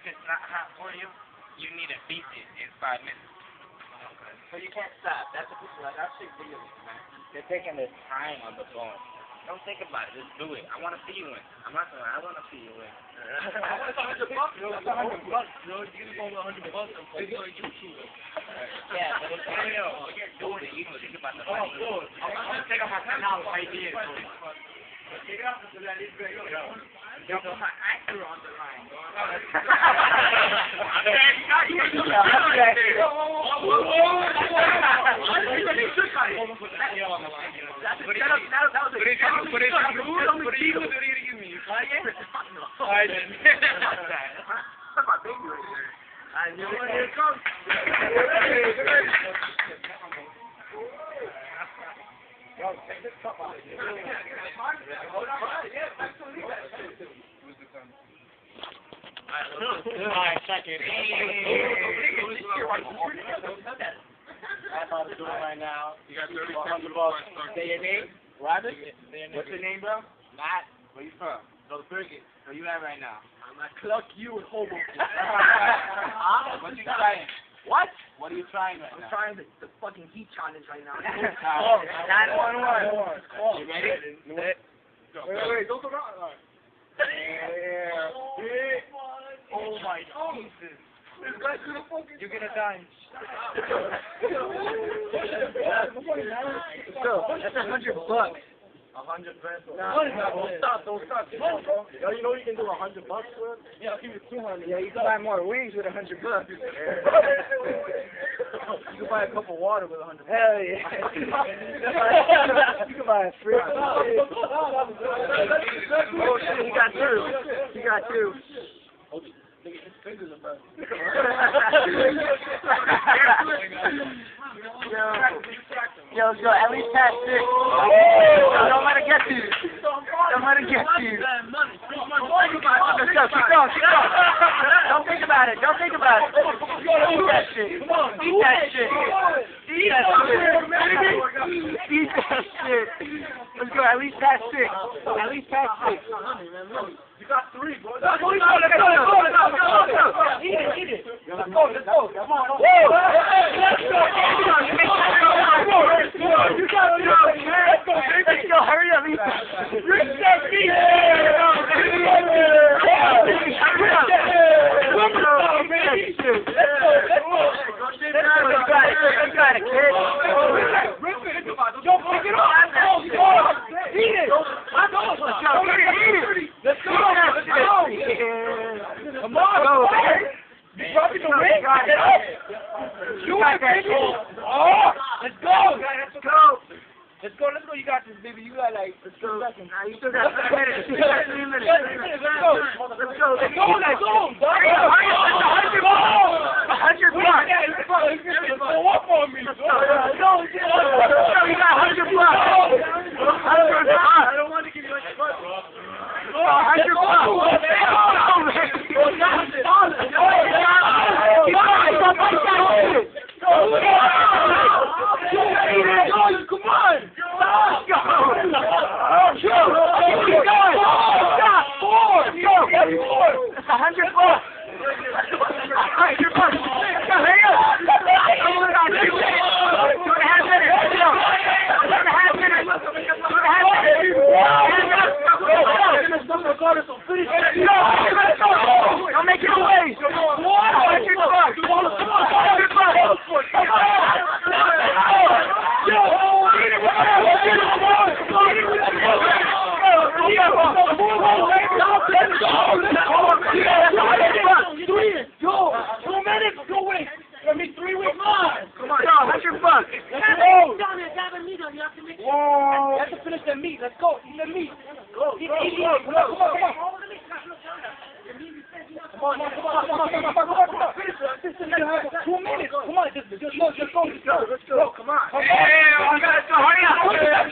it's not hot for you, you need to beat it in 5 minutes. Okay. So you can't stop. That's what people like. I'll shoot videos, man. They're taking their time on the phone. Don't think about it. Just do it. I want to see you win. I'm not gonna. I want to see you win. That's $100, yo. That's $100, yo. You can go with $100 and play for YouTube. Yeah, but it's do it. You don't think about the money. I'm gonna take out my $10 right here. Yo, my actor on the line. Alright, second. I'm about to do it right now. You got 30 $100. seconds. Say your name? Robert? What's your name, bro? Matt. Where you from? North Bergen. Where you at right now? I'm at Cluck-U in Hoboken. What you trying? What? What are you trying right now? I'm trying the fucking heat challenge right now. 911. You ready? Wait, don't go around. Yeah. Oh my Jesus. This guy's gonna fucking. You're gonna die. That's $100. $100 pesos. Don't stop. Yo, you know you can do $100 with? Yeah, I'll give you 200. Yeah, you can buy more wings with $100. You can buy a cup of water with $100. Hell yeah. You can buy a fridge. Oh shit, he got two. Nigga, his fingers are burning. Yo, at least pass 6. Don't let it get to you. Don't let it get to you. Let's go, keep going. Don't think about it. Eat that shit. Let's go, at least pass 6. You got 3, bro. Let's go. Eat it. Let's go. Come on. You got it. Let's go. Hurry up. You got it, kid. Don't pick it up. Eat it. Let's go. Come on, man. You dropping the ring? Get up. You got that shit. Oh, let's go. Let's go. You got this, baby. You got like 2 seconds. You still got 3 minutes. Let's go. Let's go. Hurry up. $100. Go up on me. Let's go. You got $100. I don't want to give you $100. Come on! Let's go! It's $100. Don't make it a waste. $100. You have to finish the meat. Let's go. Eat the meat. Go. Eat. Come on. Come on. Finish it. 2 minutes. Come on. Just go. Let's go. Come on. Hey, I gotta go. Hurry up. Hurry up.